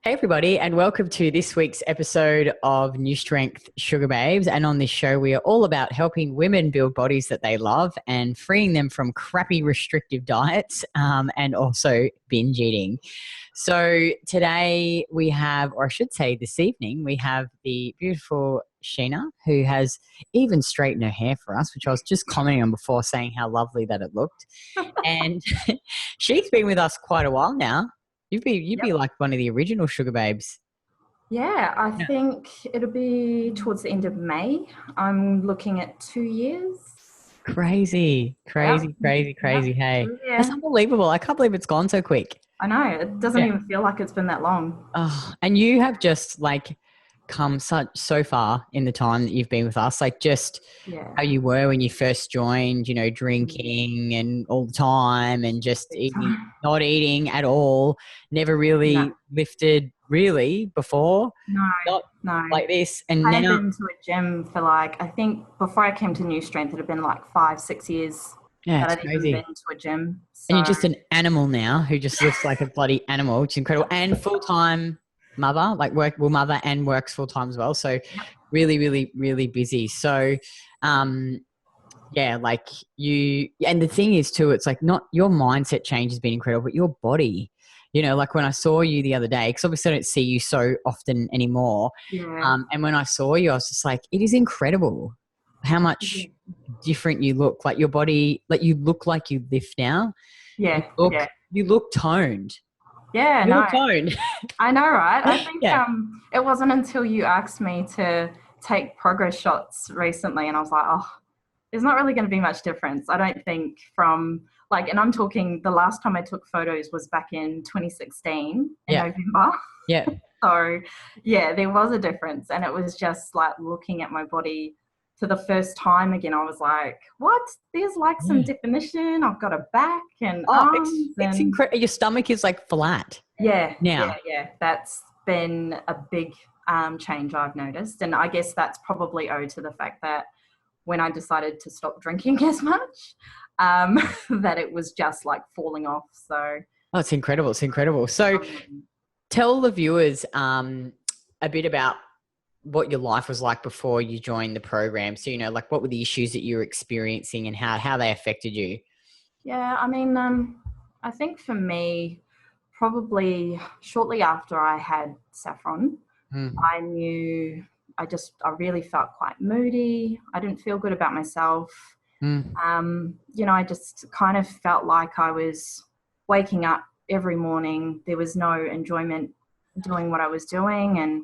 Hey everybody, and welcome to this week's episode of New Strength Sugar Babes. And on this show, we are all about helping women build bodies that they love and freeing them from crappy restrictive diets and also binge eating. So today we have, or I should say this evening, we have the beautiful Sheena, who has even straightened her hair for us, which I was just commenting on before, saying how lovely that it looked. And she's been with us quite a while now. You'd be like one of the original Sugar Babes. Yeah, I think it'll be towards the end of May. I'm looking at 2 years. Crazy. Yep. Hey, Yeah. that's unbelievable. I can't believe it's gone so quick. I know. It doesn't even feel like it's been that long. Oh, and you have just come so far in the time that you've been with us, just how you were when you first joined, drinking and all the time and just eating, not eating at all, never really lifted really before. No. Like this. And I had been to a gym for I think before I came to New Strength, it had been 5-6 years that I'd even been to a gym. So. And you're just an animal now who just looks like a bloody animal, which is incredible. And full-time mother, mother and works full-time as well. So really, really, really busy. So, and the thing is too, it's not your mindset change has been incredible, but your body, when I saw you the other day, because obviously I don't see you so often anymore. Yeah. And when I saw you, I was just like, it is incredible how much different you look. Like your body, you look like you lift now. Yeah. You look toned. Yeah, you look toned. I know, right? I think it wasn't until you asked me to take progress shots recently, and I was like, oh, there's not really going to be much difference. I don't think from and I'm talking the last time I took photos was back in 2016 in November. Yeah. So there was a difference, and it was just looking at my body for the first time again. I was like, what? There's some definition. I've got a back and arms. It's incredible. Your stomach is flat. Yeah. Now. Yeah. That's been a big change I've noticed. And I guess that's probably owed to the fact that when I decided to stop drinking as much, that it was just falling off. So. Oh, it's incredible. It's incredible. So tell the viewers a bit about what your life was like before you joined the program. So, what were the issues that you were experiencing and how they affected you? Yeah, I mean, I think for me, probably shortly after I had saffron, I knew I really felt quite moody. I didn't feel good about myself. I just kind of felt like I was waking up every morning. There was no enjoyment doing what I was doing. And,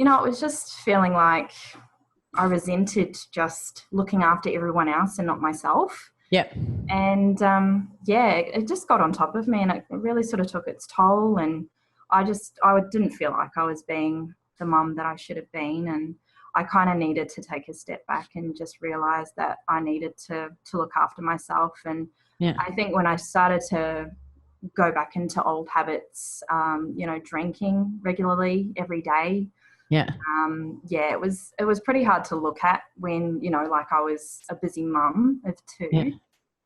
it was just feeling like I resented just looking after everyone else and not myself. Yeah. And, it just got on top of me, and it really sort of took its toll. And I didn't feel like I was being the mum that I should have been. And I kind of needed to take a step back and just realize that I needed to look after myself. And I think when I started to go back into old habits, drinking regularly every day. Yeah. It was pretty hard to look at when, I was a busy mum of two,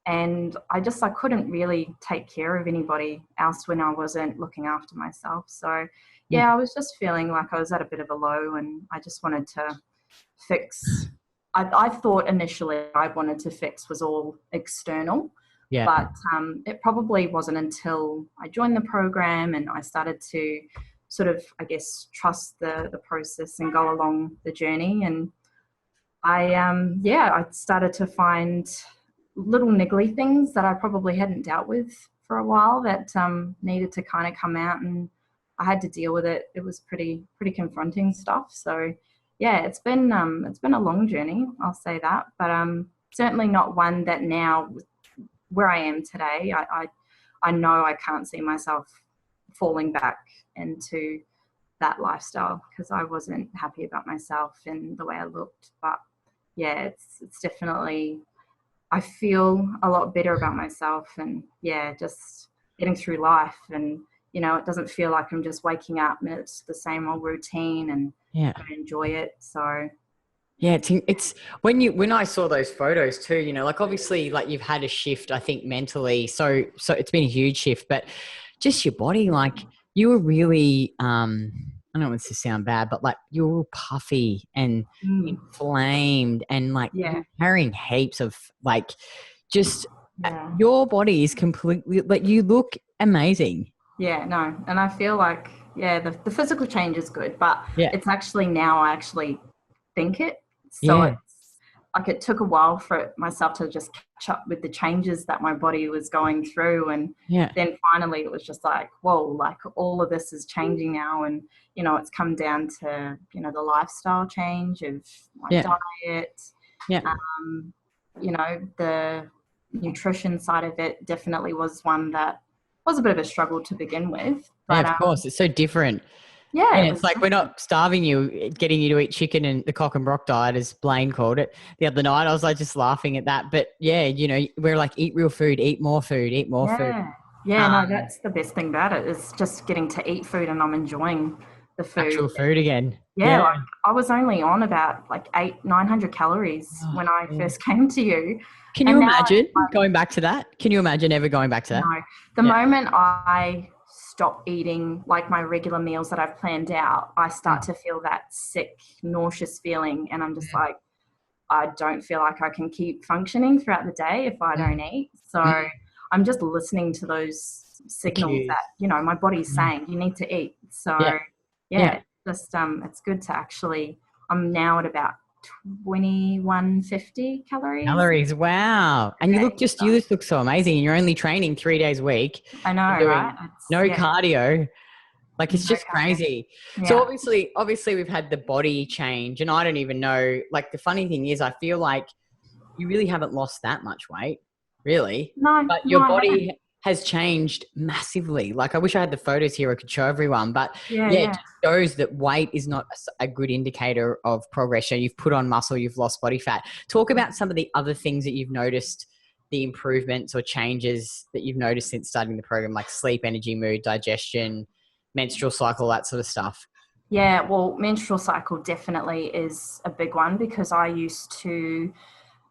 and I couldn't really take care of anybody else when I wasn't looking after myself. So I was just feeling like I was at a bit of a low, and I just wanted to fix. I thought initially I wanted to fix was all external. Yeah. But it probably wasn't until I joined the program and I started to sort of, I guess, trust the process and go along the journey. And I started to find little niggly things that I probably hadn't dealt with for a while that needed to kind of come out, and I had to deal with it. It was pretty confronting stuff. So it's been a long journey, I'll say that, but certainly not one that now, where I am today, I know I can't see myself falling back into that lifestyle, because I wasn't happy about myself and the way I looked. But it's definitely, I feel a lot better about myself, and just getting through life. And it doesn't feel like I'm just waking up and it's the same old routine, and I enjoy it. So it's when I saw those photos too, obviously you've had a shift, I think, mentally. So it's been a huge shift, but just your body, you were really, I don't want this to sound bad, but like you were puffy and inflamed and like Yeah. you're carrying heaps of like just Yeah. your body is completely like you look amazing. Yeah, no. And I feel like, yeah, the physical change is good, but Yeah. it's actually now I actually think it. So Yeah. it's like it took a while for myself to just catch up with the changes that my body was going through. And Yeah. then finally it was just like, whoa, like all of this is changing now. And, you know, it's come down to, you know, the lifestyle change of my Yeah. diet, Yeah. you know, the nutrition side of it definitely was one that was a bit of a struggle to begin with. Yeah, But of course. It's so different. yeah, And it it's was like we're different. not starving you, getting you to eat chicken and the cock and brock diet, as Blaine called it the other night. I was like just laughing at that. But yeah, you know, we're like, eat real food, eat more food, eat more food. Yeah. Yeah, no, that's the best thing about it is just getting to eat food and I'm enjoying the food. Actual food again. Yeah, Yeah. like I was only on about like 900 calories Oh, when I yeah. first came to you. Can you And now imagine going back to that? Can you imagine ever going back to that? no. The Yeah. moment I stop eating like my regular meals that I've planned out, I start to feel that sick, nauseous feeling. And I'm just like, I don't feel like I can keep functioning throughout the day if I don't eat. So Mm. I'm just listening to those The signals cues. that, you know, my body's Mm. saying you need to eat. So Yeah. yeah, Yeah. just it's good to actually, I'm now at about 2150 calories. Calories. Wow. And Okay, you just look so amazing. And you're only training 3 days a week I know, and right? doing It's no yeah, cardio. Like it's no just cardio. crazy. So Yeah. obviously we've had the body change and I don't even know, like the funny thing is I feel like you really haven't lost that much weight, really, No, but no, your I haven't. body has changed massively. Like I wish I had the photos here I could show everyone, but Yeah, yeah, it yeah. just shows that weight is not a good indicator of progression. You've put on muscle, you've lost body fat. Talk about some of the other things that you've noticed, the improvements or changes that you've noticed since starting the program, like sleep, energy, mood, digestion, menstrual cycle, that sort of stuff. Yeah, well, menstrual cycle definitely is a big one because I used to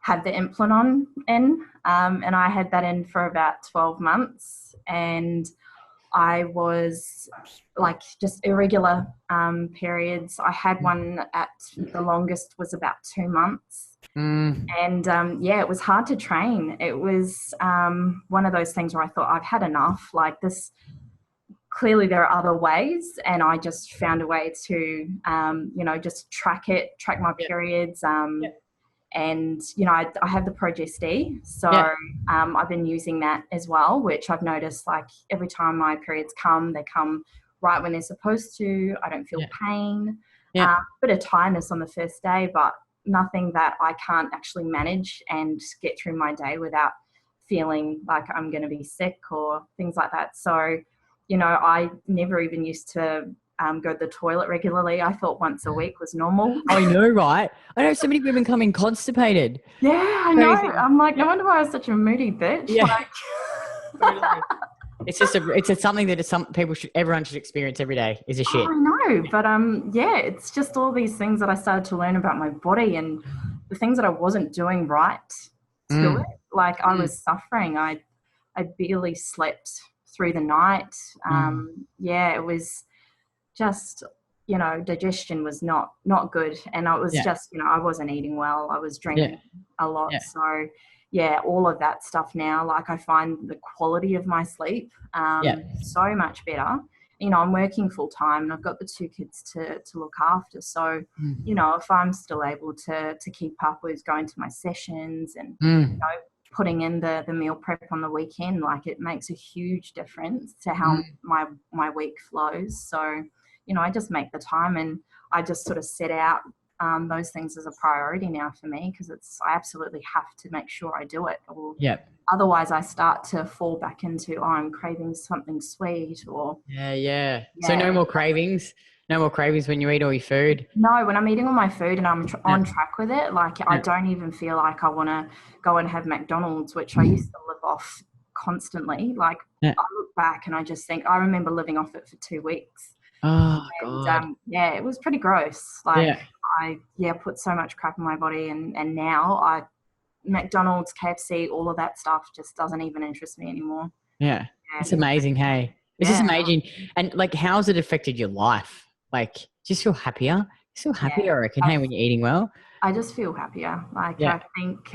have the implant in, and I had that in for about 12 months, and I was like just irregular periods. I had one at the longest was about 2 months. Mm, And yeah, it was hard to train. It was one of those things where I thought I've had enough. Like this, clearly there are other ways, and I just found a way to, you know, just track my yeah, periods. yeah, And you know, I have the Progest, so yeah, I've been using that as well, which I've noticed like every time my periods come, they come right when they're supposed to. I don't feel yeah, pain, yeah, bit of tiredness on the first day, but nothing that I can't actually manage and get through my day without feeling like I'm going to be sick or things like that. So, you know, I never even used to go to the toilet regularly. I thought once a week was normal. I know, right? I know so many women come in constipated. Yeah, I know. Crazy. I'm like, no Yeah. wonder why I was such a moody bitch. Yeah. Like, Totally. It's something that everyone should experience every day is a oh, shit. I know, but yeah, it's just all these things that I started to learn about my body and the things that I wasn't doing right to Mm, it. Like I mm, was suffering. I barely slept through the night. mm. Yeah, it was just, you know, digestion was not good, and I was Yeah. just, you know, I wasn't eating well. I was Yeah. drinking a lot, Yeah. so yeah, all of that stuff now. Like I find the quality of my sleep Yeah. so much better. You know, I'm working full time, and I've got the two kids to look after. So, you Mm. know, if I'm still able to keep up with going to my sessions and you Mm. know putting in the meal prep on the weekend, like it makes a huge difference to how Mm. my week flows. So, you know, I just make the time and I just sort of set out those things as a priority now for me because I absolutely have to make sure I do it, or Yeah. otherwise I start to fall back into, oh, I'm craving something sweet, or Yeah. Yeah. So yeah. no more cravings. No more cravings when you eat all your food. No, when I'm eating all my food and I'm Yeah. on track with it, like I Yeah. don't even feel like I want to go and have McDonald's, which I used to live off constantly. Like Yeah. I look back and I just think I remember living off it for 2 weeks. Oh And God. yeah, it was pretty gross. Like Yeah. I put so much crap in my body, and now McDonald's, KFC, all of that stuff just doesn't even interest me anymore. Yeah. Yeah, It's amazing. Hey. It's just Yeah. amazing. And like, how's it affected your life? Like, do you feel happier? You feel happier, I reckon, hey, when you're eating well? I just feel happier. Like, Yeah. I think,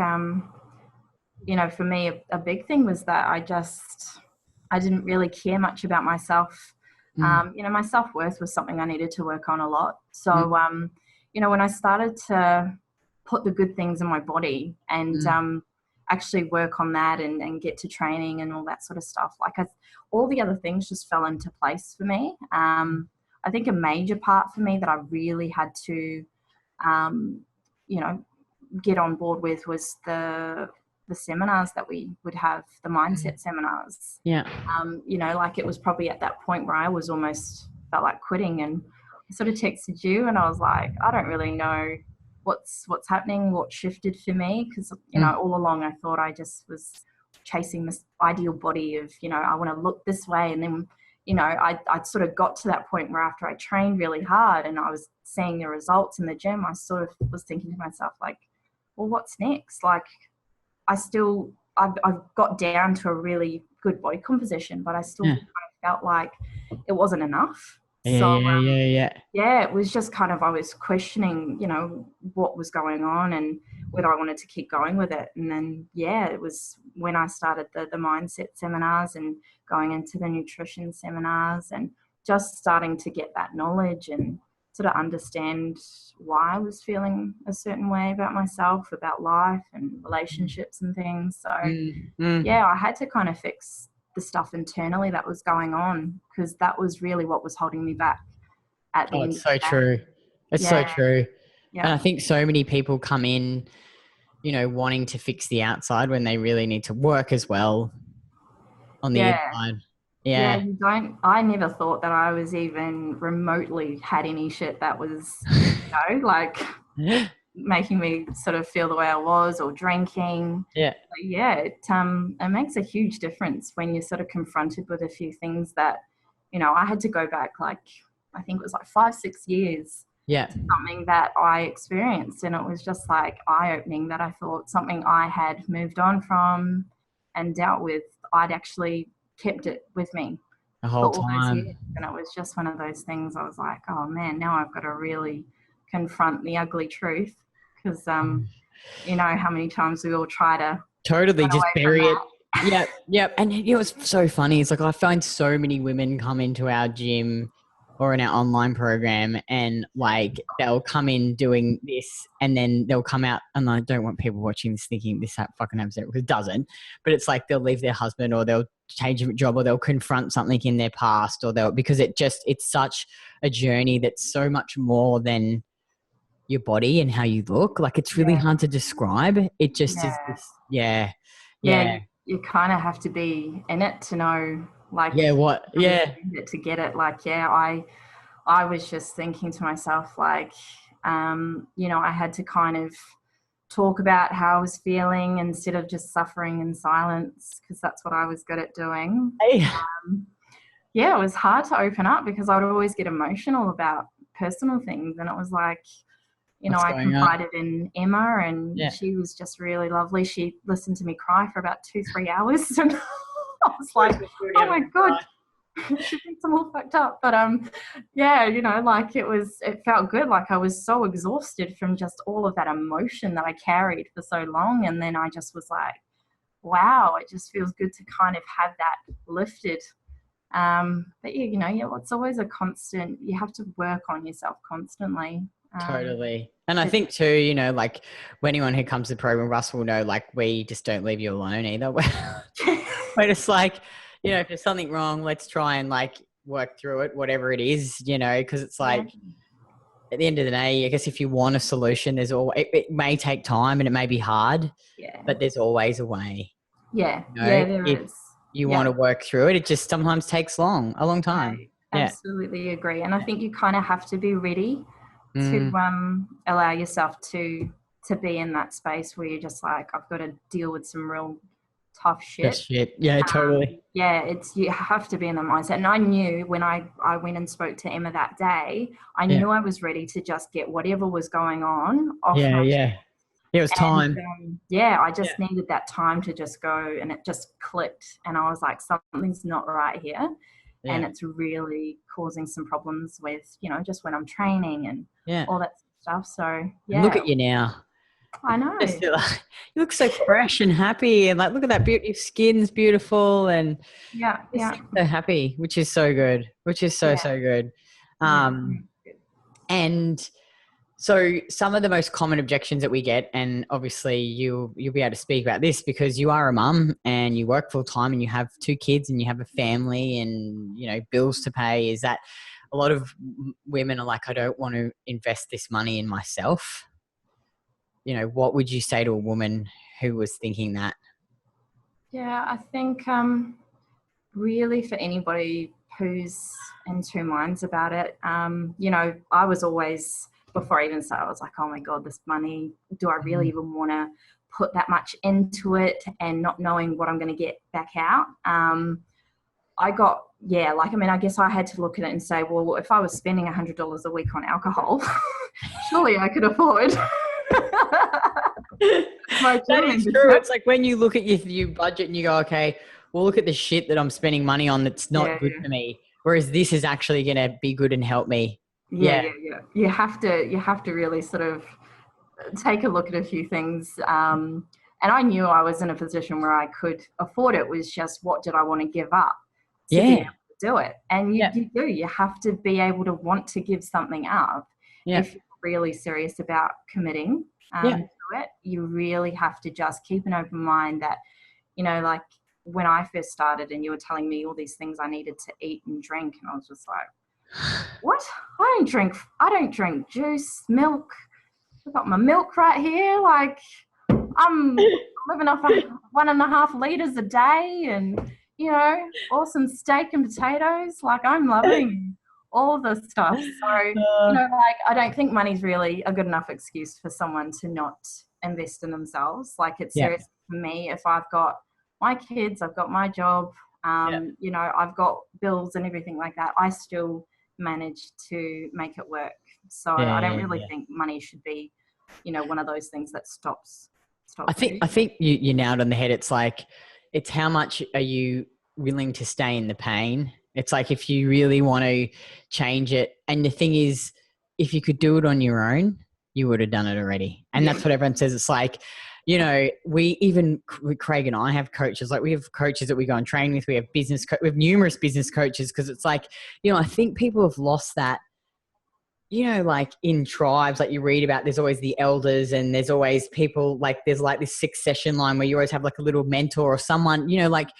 for me, a big thing was that I didn't really care much about myself. Mm, My self-worth was something I needed to work on a lot. So, mm, when I started to put the good things in my body and mm, actually work on that and get to training and all that sort of stuff, all the other things just fell into place for me. I think a major part for me that I really had to, um, you know, get on board with was the seminars that we would have, the mindset seminars. yeah. Like, it was probably at that point where I was almost felt like quitting, and I sort of texted you and I was like, I don't really know what's happening, what shifted for me, because Mm, all along I thought I just was chasing this ideal body of, I want to look this way. And then I sort of got to that point where after I trained really hard and I was seeing the results in the gym, I sort of was thinking to myself, like, well, what's next? Like, I've got down to a really good body composition, but I still yeah. kind of felt like it wasn't enough. Yeah, So yeah, yeah, yeah. yeah, it was just kind of, I was questioning, what was going on and whether I wanted to keep going with it. And then, yeah, it was when I started the mindset seminars and going into the nutrition seminars and just starting to get that knowledge and sort of understand why I was feeling a certain way about myself, about life and relationships and things. So Mm, mm. yeah, I had to kind of fix the stuff internally that was going on, because that was really what was holding me back at the Oh, end it's of so the day. true. It's so Yeah, true. And yeah, I think so many people come in, wanting to fix the outside when they really need to work as well on the yeah, inside. yeah. Yeah. I never thought that I was even remotely had any shit that was, like making me sort of feel the way I was, or drinking. Yeah. But yeah, it makes a huge difference when you're sort of confronted with a few things that, I had to go back, like, I think it was like 5-6 years, Yeah. something that I experienced. And it was just like eye-opening that I thought something I had moved on from and dealt with, I'd actually kept it with me The for whole all those years. time. And it was just one of those things I was like, oh man, now I've got to really confront the ugly truth, because how many times we all try to Totally run just away from bury it. that. Yeah. Yeah. And it's so funny. It's like I find so many women come into our gym or in our online program and like they'll come in doing this and then they'll come out, and I don't want people watching this thinking this fucking happens because it doesn't, but it's like they'll leave their husband or they'll change a job or they'll confront something in their past or because it's such a journey that's so much more than your body and how you look. Like it's really Yeah, hard to describe. It just is yeah, this, yeah, yeah. yeah, You kind of have to be in it to know, like, yeah, what, yeah, understand it to get it. Like, yeah, I was just thinking to myself, like, I had to kind of talk about how I was feeling instead of just suffering in silence, because that's what I was good at doing. hey, Yeah, it was hard to open up because I would always get emotional about personal things. And it was like, what's I going on? confided in Emma and Yeah. she was just really lovely. She listened to me cry for about 2-3 hours. And I was like, oh my God, she thinks I'm all fucked up. But yeah, like it felt good. Like I was so exhausted from just all of that emotion that I carried for so long. And then I just was like, wow, it just feels good to kind of have that lifted. But yeah, it's always a constant, you have to work on yourself constantly. Totally. And I think too, like when anyone who comes to the program, Russ will know, like we just don't leave you alone either. We're just like, if there's something wrong, let's try and like work through it, whatever it is, because it's like at the end of the day, I guess if you want a solution, there's it may take time and it may be hard, but there's always a way. Yeah, there if is. you want to work through it, it just sometimes takes a long time. I absolutely agree. And I think you kind of have to be ready to Mm. allow yourself to be in that space where you're just like, I've got to deal with some real tough shit. Yeah, totally. Yeah, you have to be in the mindset. And I knew when I went and spoke to Emma that day, I knew I was ready to just get whatever was going on off my chest. It was time. And, I just needed that time to just go, and it just clicked. And I was like, something's not right here. and it's really causing some problems with, you know, just when I'm training and all that stuff. So And look at you now. I know. You look so fresh and happy, and like, look at that beauty. Your skin's beautiful, and so happy, which is so good. Which is so good. And so some of the most common objections that we get, and obviously you'll be able to speak about this because you are a mum and you work full time and you have 2 kids and you have a family and, you know, bills to pay, is that a lot of women are like, I don't want to invest this money in myself. You know, what would you say to a woman who was thinking that? Yeah, I think really for anybody who's in 2 minds about it, you know, I was always, before I even started, I was like, oh my God, this money, do I really even want to put that much into it, and not knowing what I'm going to get back out? I guess I had to look at it and say, well, if I was spending $100 a week on alcohol, surely I could afford. That is true. It's like when you look at your budget and you go, okay, well, look at the shit that I'm spending money on that's not good for me, whereas this is actually going to be good and help me. You have to really sort of take a look at a few things. And I knew I was in a position where I could afford it. It was just, what did I want to give up to be able to do it? And you have to be able to want to give something up if you're really serious about committing to it. You really have to just keep an open mind that, you know, like when I first started and you were telling me all these things I needed to eat and drink, and I was just like, what? I don't drink juice, milk. I've got my milk right here. Like, I'm living off 1.5 liters a day, and, you know, awesome steak and potatoes. Like, I'm loving all the stuff. So, you know, like, I don't think money's really a good enough excuse for someone to not invest in themselves. Like, it's serious for me. If I've got my kids, I've got my job, you know, I've got bills and everything like that, I still manage to make it work. So I don't really think money should be, you know, one of those things that stops. I think you nailed on the head. It's like, it's how much are you willing to stay in the pain? It's like, if you really want to change it, and the thing is, if you could do it on your own, you would have done it already. And that's what everyone says. It's like, you know, Craig and I have coaches. Like, we have coaches that we go and train with. We have we have numerous business coaches, because it's like, you know, I think people have lost that. You know, like in tribes, like you read about, there's always the elders, and there's always people, like there's like this succession line where you always have like a little mentor or someone, you know, like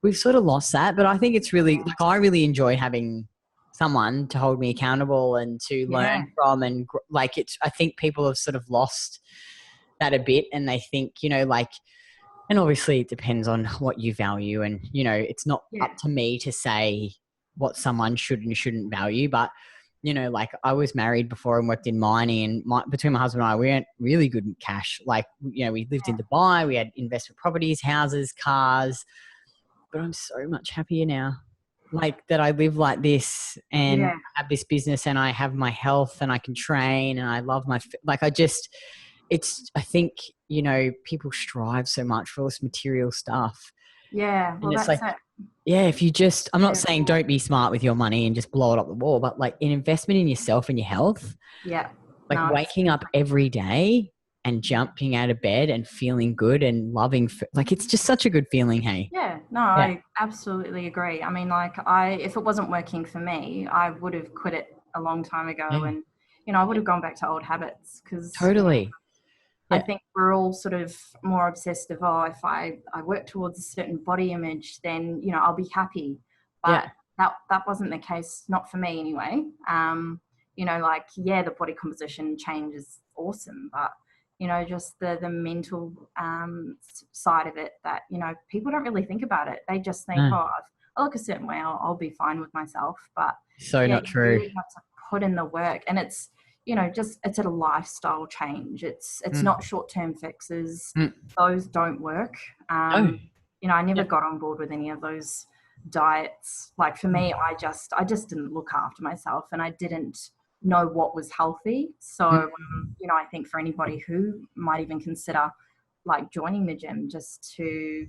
we've sort of lost that. But I think it's really, like, I really enjoy having someone to hold me accountable and to learn from. And like, I think people have sort of lost that a bit, and they think, you know, like, and obviously it depends on what you value, and, you know, it's not up to me to say what someone should and shouldn't value. But, you know, like, I was married before and worked in mining, and between my husband and I, we weren't really good in cash. Like, you know, we lived in Dubai, we had investment properties, houses, cars, but I'm so much happier now. Like, that I live like this and have this business, and I have my health, and I can train, and I love I think, you know, people strive so much for all this material stuff. Yeah. Well, and it's that's like, it. yeah, if you just, I'm not saying don't be smart with your money and just blow it up the wall, but like an investment in yourself and your health. Yeah. Like waking up every day and jumping out of bed and feeling good and loving, like, it's just such a good feeling. Hey. Yeah. No, I absolutely agree. I mean, like, if it wasn't working for me, I would have quit it a long time ago, and, you know, I would have gone back to old habits, because totally. I think we're all sort of more obsessed of, oh, if I work towards a certain body image, then, you know, I'll be happy. But that wasn't the case, not for me anyway. You know, like, the body composition change is awesome, but, you know, just the mental side of it, that, you know, people don't really think about it. They just think, oh, if I look a certain way, I'll be fine with myself. But not true. You really have to put in the work, and it's, you know, it's a lifestyle change. It's not short-term fixes. Those don't work. You know, I never got on board with any of those diets. Like, for me, I just didn't look after myself, and I didn't know what was healthy. So, you know, I think for anybody who might even consider, like, joining the gym, just to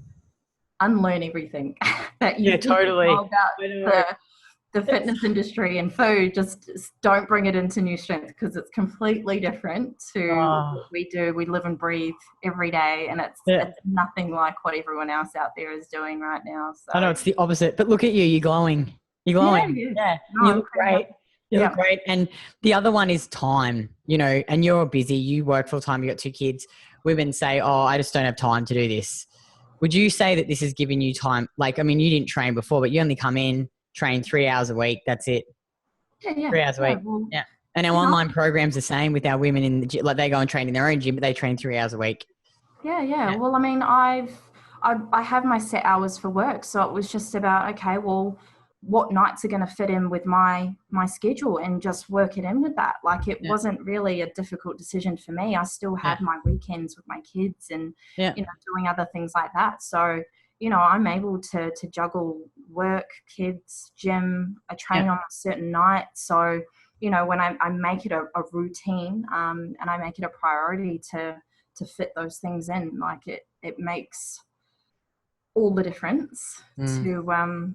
unlearn everything that you totally know about the fitness industry and food, just don't bring it into New Strength, because it's completely different to what we do. We live and breathe every day, and it's nothing like what everyone else out there is doing right now. So I know it's the opposite, but look at you. You're glowing. You're glowing. Yeah. No, you look great. You look great. And the other one is time, you know, and you're busy. You work full time. You got 2 kids. Women say, oh, I just don't have time to do this. Would you say that this has given you time? Like, I mean, you didn't train before, but you only come in, train 3 hours a week. That's it. Yeah. 3 hours a week. Well, yeah. And our online program's the same with our women in the gym. Like, they go and train in their own gym, but they train 3 hours a week. Yeah. Well, I mean, I have my set hours for work. So it was just about, okay, well, what nights are going to fit in with my schedule, and just work it in with that. Like, it wasn't really a difficult decision for me. I still had my weekends with my kids and, you know, doing other things like that. So, you know, I'm able to juggle work, kids, gym, I train on a certain night. So, you know, when I make it a routine, and I make it a priority to fit those things in, like it makes all the difference to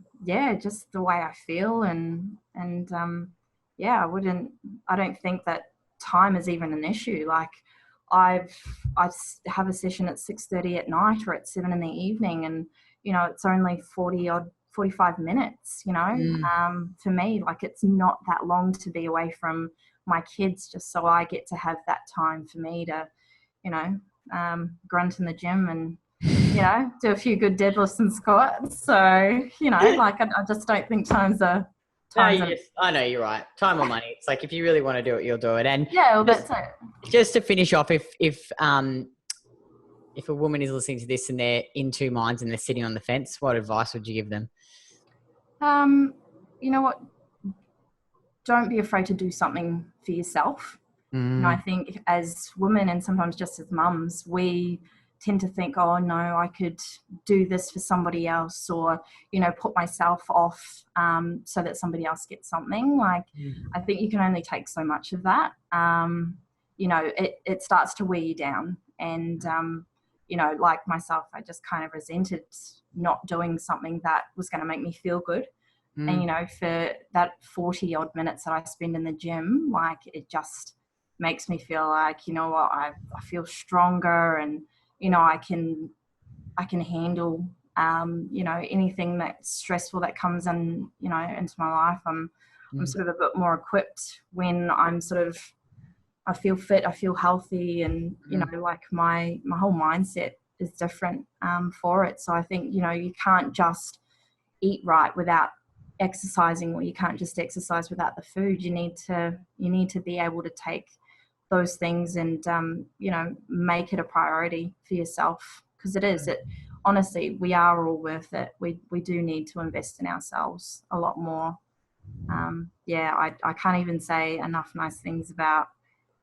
just the way I feel, and I don't think that time is even an issue. Like, I have a session at 6:30 at night or at 7 in the evening, and you know, it's only 45 minutes, you know. For me, like, it's not that long to be away from my kids, just so I get to have that time for me to, you know, grunt in the gym and, you know, do a few good deadlifts and squats. So, you know, like, I just don't think I know, you're right. Time or money. It's like, if you really want to do it, you'll do it. And that's it. Just to finish off, if a woman is listening to this and they're in 2 minds and they're sitting on the fence, what advice would you give them? You know what? Don't be afraid to do something for yourself. You know, I think as women, and sometimes just as mums, we tend to think, oh no, I could do this for somebody else, or, you know, put myself off so that somebody else gets something. Like, I think you can only take so much of that. You know, it starts to wear you down. And, you know, like myself, I just kind of resented not doing something that was going to make me feel good. And, you know, for that 40 odd minutes that I spend in the gym, like, it just makes me feel like, you know what, I feel stronger, and, you know, I can handle, you know, anything that's stressful that comes in, you know, into my life. I'm sort of a bit more equipped when I'm I feel fit, I feel healthy, and, you know, like, my whole mindset is different for it. So I think, you know, you can't just eat right without exercising, or you can't just exercise without the food. You need to be able to take those things and you know, make it a priority for yourself, because honestly, we are all worth it. We do need to invest in ourselves a lot more. I can't even say enough nice things about,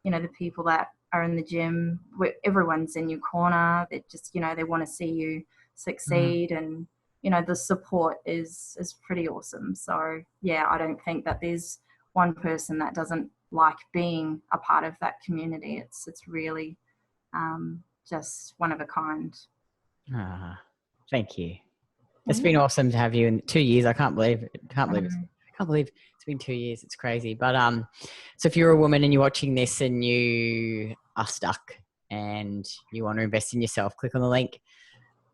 you know, the people that are in the gym. Everyone's in your corner. They just, you know, they want to see you succeed, and, you know, the support is pretty awesome. So yeah, I don't think that there's one person that doesn't like being a part of that community. It's really just one of a kind. Thank you. It's been awesome to have you in 2 years. I can't believe it's been 2 years. It's crazy. But so if you're a woman and you're watching this and you are stuck and you want to invest in yourself, click on the link.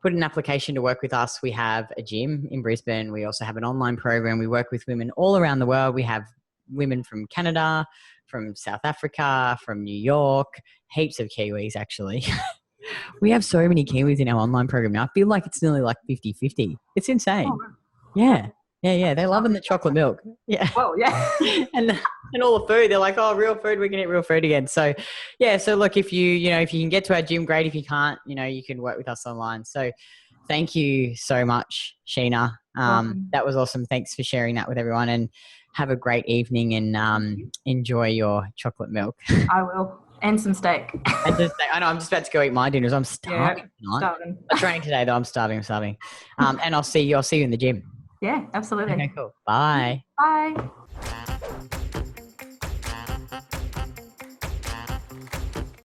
Put an application to work with us. We have a gym in Brisbane. We also have an online program. We work with women all around the world. We have women from Canada, from South Africa, from New York, heaps of Kiwis, actually. We have so many Kiwis in our online program now. I feel like it's nearly like 50-50. It's insane. Yeah. They're loving the chocolate milk. Yeah. Well, yeah. and all the food. They're like, oh, real food. We can eat real food again. So, yeah. So, look, if you can get to our gym, great. If you can't, you know, you can work with us online. So, thank you so much, Sheena. That was awesome. Thanks for sharing that with everyone, and have a great evening, and enjoy your chocolate milk. I will. And some steak. I know, I'm just about to go eat my dinner. I'm starving. Starving. I'm training today, though. I'm starving. And I'll see you in the gym. Yeah, absolutely. Okay, cool. Bye. Bye.